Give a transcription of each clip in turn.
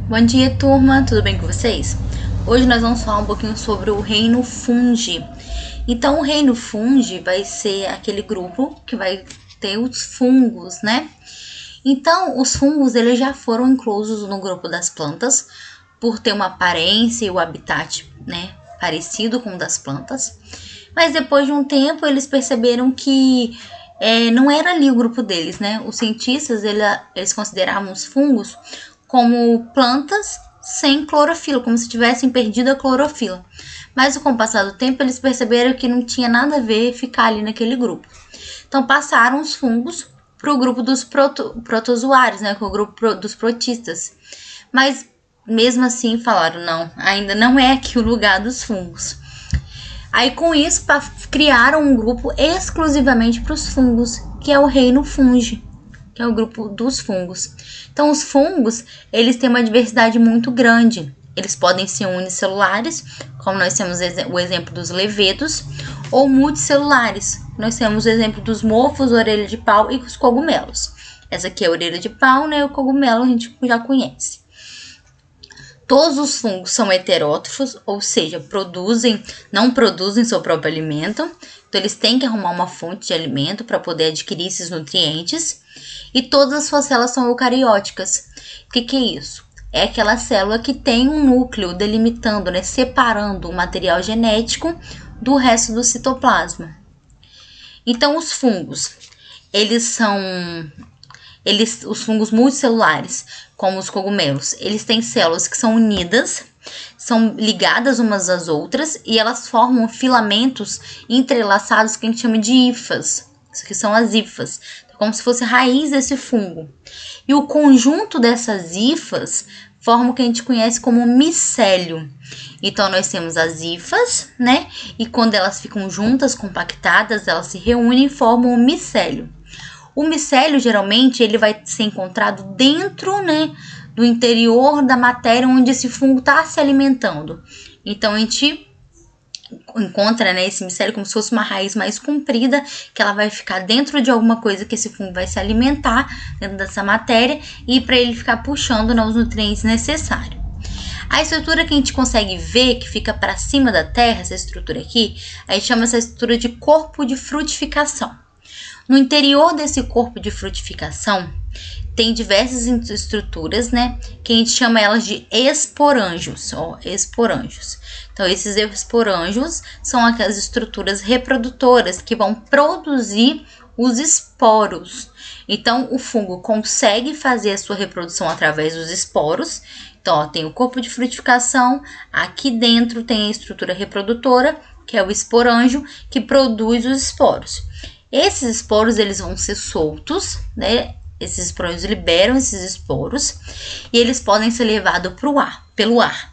Bom dia, turma, tudo bem com vocês? Hoje nós vamos falar um pouquinho sobre o reino fungi. Então, o reino fungi vai ser aquele grupo que vai ter os fungos, né? Então, os fungos eles já foram inclusos no grupo das plantas por ter uma aparência e o habitat, né, parecido com o das plantas. Mas depois de um tempo eles perceberam que não era ali o grupo deles, né? Os cientistas eles consideravam os fungos como plantas sem clorofila, como se tivessem perdido a clorofila. Mas com o passar do tempo eles perceberam que não tinha nada a ver ficar ali naquele grupo. Então passaram os fungos para o grupo dos protozoários, né, com o grupo dos protistas. Mas mesmo assim falaram, não, ainda não é aqui o lugar dos fungos. Aí com isso criaram um grupo exclusivamente para os fungos, que é o reino fungi, que é o grupo dos fungos. Então os fungos, eles têm uma diversidade muito grande. Eles podem ser unicelulares, como nós temos o exemplo dos levedos, ou multicelulares. Nós temos o exemplo dos mofos, orelha de pau e os cogumelos. Essa aqui é a orelha de pau, né? O cogumelo a gente já conhece. Todos os fungos são heterótrofos, ou seja, não produzem seu próprio alimento. Então, eles têm que arrumar uma fonte de alimento para poder adquirir esses nutrientes. E todas as suas células são eucarióticas. O que é isso? É aquela célula que tem um núcleo delimitando, né, separando o material genético do resto do citoplasma. Então, os fungos, os fungos multicelulares, como os cogumelos, eles têm células que são unidas, são ligadas umas às outras e elas formam filamentos entrelaçados que a gente chama de hifas. Isso aqui são as hifas, como se fosse a raiz desse fungo. E o conjunto dessas hifas forma o que a gente conhece como micélio. Então, nós temos as hifas, né? E quando elas ficam juntas, compactadas, elas se reúnem e formam o micélio. O micélio, geralmente, ele vai ser encontrado dentro, né, do interior da matéria onde esse fungo está se alimentando. Então, a gente encontra, né, esse micélio como se fosse uma raiz mais comprida, que ela vai ficar dentro de alguma coisa que esse fungo vai se alimentar dentro dessa matéria e para ele ficar puxando, né, os nutrientes necessários. A estrutura que a gente consegue ver, que fica para cima da terra, essa estrutura aqui, a gente chama essa estrutura de corpo de frutificação. No interior desse corpo de frutificação, tem diversas estruturas, né, que a gente chama elas de esporângios, esporângios. Então, esses esporângios são aquelas estruturas reprodutoras que vão produzir os esporos. Então, o fungo consegue fazer a sua reprodução através dos esporos. Então, tem o corpo de frutificação, aqui dentro tem a estrutura reprodutora, que é o esporângio, que produz os esporos. Esses esporos, eles vão ser soltos, né? Esses esporos liberam esses esporos e eles podem ser levados pelo ar.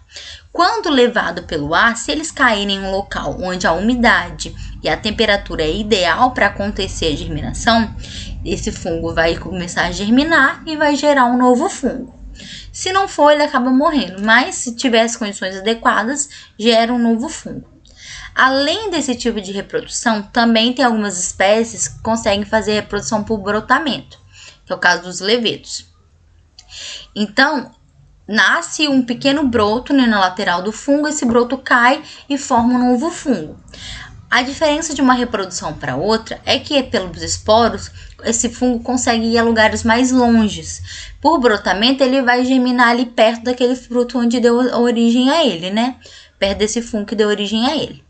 Quando levado pelo ar, se eles caírem em um local onde a umidade e a temperatura é ideal para acontecer a germinação, esse fungo vai começar a germinar e vai gerar um novo fungo. Se não for, ele acaba morrendo, mas se tiver as condições adequadas, gera um novo fungo. Além desse tipo de reprodução, também tem algumas espécies que conseguem fazer reprodução por brotamento, que é o caso dos levedos. Então, nasce um pequeno broto, né, na lateral do fungo, esse broto cai e forma um novo fungo. A diferença de uma reprodução para outra é que, pelos esporos, esse fungo consegue ir a lugares mais longes. Por brotamento, ele vai germinar ali perto daquele fruto onde deu origem a ele, né? Perto desse fungo que deu origem a ele.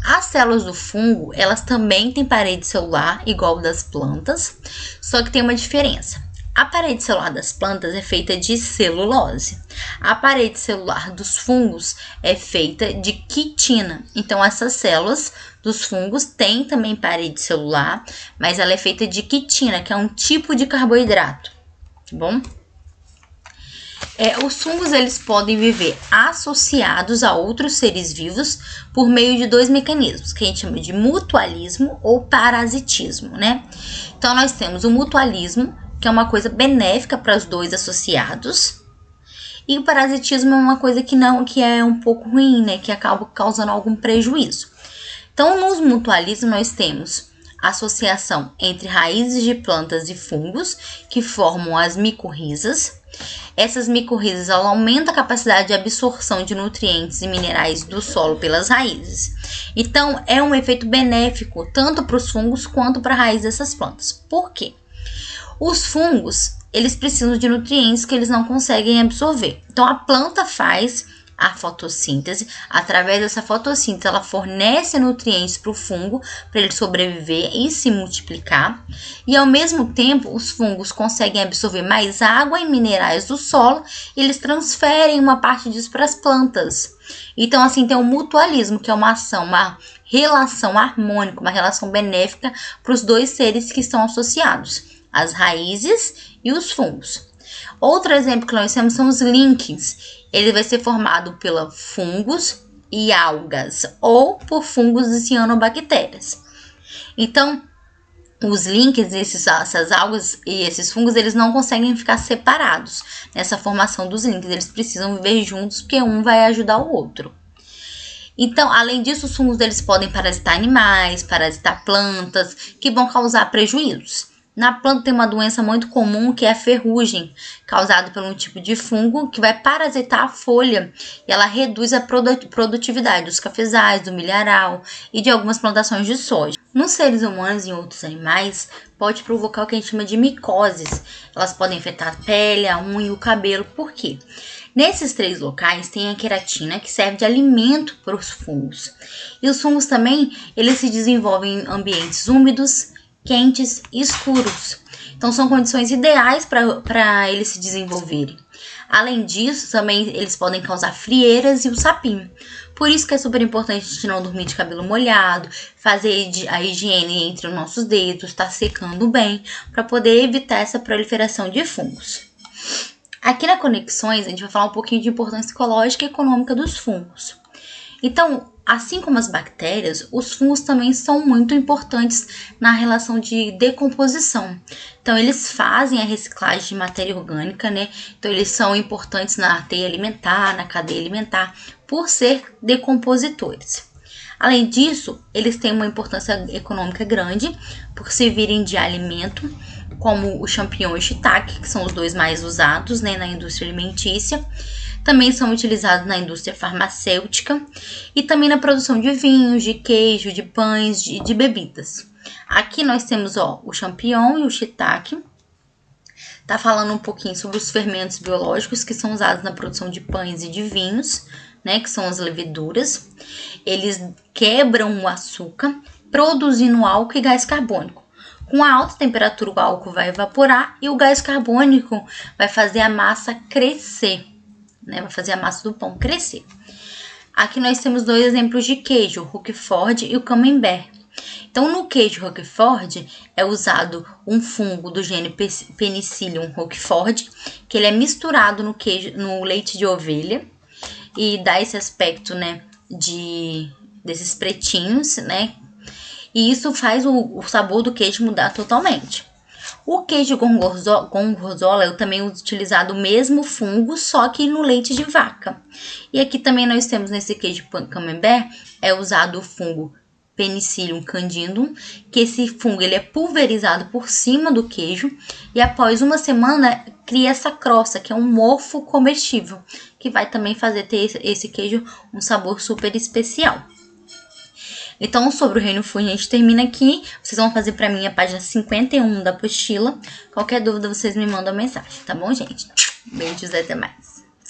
As células do fungo, elas também têm parede celular, igual das plantas, só que tem uma diferença. A parede celular das plantas é feita de celulose. A parede celular dos fungos é feita de quitina. Então, essas células dos fungos têm também parede celular, mas ela é feita de quitina, que é um tipo de carboidrato, tá bom? Os fungos, eles podem viver associados a outros seres vivos por meio de dois mecanismos, que a gente chama de mutualismo ou parasitismo, né? Então, nós temos o mutualismo, que é uma coisa benéfica para os dois associados, e o parasitismo é uma coisa que é um pouco ruim, né? Que acaba causando algum prejuízo. Então, nos mutualismos, nós temos associação entre raízes de plantas e fungos, que formam as micorrizas. Essas micorrizas aumentam a capacidade de absorção de nutrientes e minerais do solo pelas raízes. Então, é um efeito benéfico tanto para os fungos quanto para a raiz dessas plantas. Por quê? Os fungos, eles precisam de nutrientes que eles não conseguem absorver. Então, a planta faz a fotossíntese. Através dessa fotossíntese, ela fornece nutrientes para o fungo, para ele sobreviver e se multiplicar. E, ao mesmo tempo, os fungos conseguem absorver mais água e minerais do solo e eles transferem uma parte disso para as plantas. Então, assim, tem um mutualismo, que é uma ação, uma relação harmônica, uma relação benéfica para os dois seres que estão associados, as raízes e os fungos. Outro exemplo que nós temos são os líquens. Ele vai ser formado por fungos e algas ou por fungos e cianobactérias. Então, os líquens, essas algas e esses fungos, eles não conseguem ficar separados nessa formação dos líquens. Eles precisam viver juntos porque um vai ajudar o outro. Então, além disso, os fungos eles podem parasitar animais, parasitar plantas, que vão causar prejuízos. Na planta tem uma doença muito comum que é a ferrugem, causada por um tipo de fungo que vai parasitar a folha e ela reduz a produtividade dos cafezais, do milharal e de algumas plantações de soja. Nos seres humanos e em outros animais, pode provocar o que a gente chama de micoses. Elas podem afetar a pele, a unha e o cabelo. Por quê? Nesses 3 locais tem a queratina, que serve de alimento para os fungos. E os fungos também, eles se desenvolvem em ambientes úmidos, quentes e escuros. Então, são condições ideais para eles se desenvolverem. Além disso, também eles podem causar frieiras e o sapinho. Por isso que é super importante a gente não dormir de cabelo molhado, fazer a higiene entre os nossos dedos, estar secando bem, para poder evitar essa proliferação de fungos. Aqui na Conexões, a gente vai falar um pouquinho de importância ecológica e econômica dos fungos. Então, assim como as bactérias, os fungos também são muito importantes na relação de decomposição. Então, eles fazem a reciclagem de matéria orgânica, né? Então, eles são importantes na teia alimentar, na cadeia alimentar, por ser decompositores. Além disso, eles têm uma importância econômica grande, por servirem de alimento, como o champignon e o shiitake, que são os 2 mais usados, né, na indústria alimentícia. Também são utilizados na indústria farmacêutica e também na produção de vinhos, de queijo, de pães, de bebidas. Aqui nós temos o champignon e o shiitake. Tá falando um pouquinho sobre os fermentos biológicos que são usados na produção de pães e de vinhos, né, que são as leveduras. Eles quebram o açúcar, produzindo álcool e gás carbônico. Com a alta temperatura, o álcool vai evaporar e o gás carbônico vai fazer a massa crescer, né? Vai fazer a massa do pão crescer. Aqui nós temos 2 exemplos de queijo, o Roquefort e o Camembert. Então, no queijo Roquefort é usado um fungo do gênero Penicillium roquefort, que ele é misturado no leite de ovelha e dá esse aspecto, né, desses pretinhos, né? E isso faz o sabor do queijo mudar totalmente. O queijo gorgonzola é também utilizado o mesmo fungo, só que no leite de vaca. E aqui também nós temos nesse queijo camembert, é usado o fungo Penicillium candidum, que esse fungo ele é pulverizado por cima do queijo e após uma semana cria essa crosta, que é um mofo comestível, que vai também fazer ter esse queijo um sabor super especial. Então, sobre o reino fungo, a gente termina aqui. Vocês vão fazer para mim a página 51 da apostila. Qualquer dúvida, vocês me mandam mensagem, tá bom, gente? Beijos e até mais.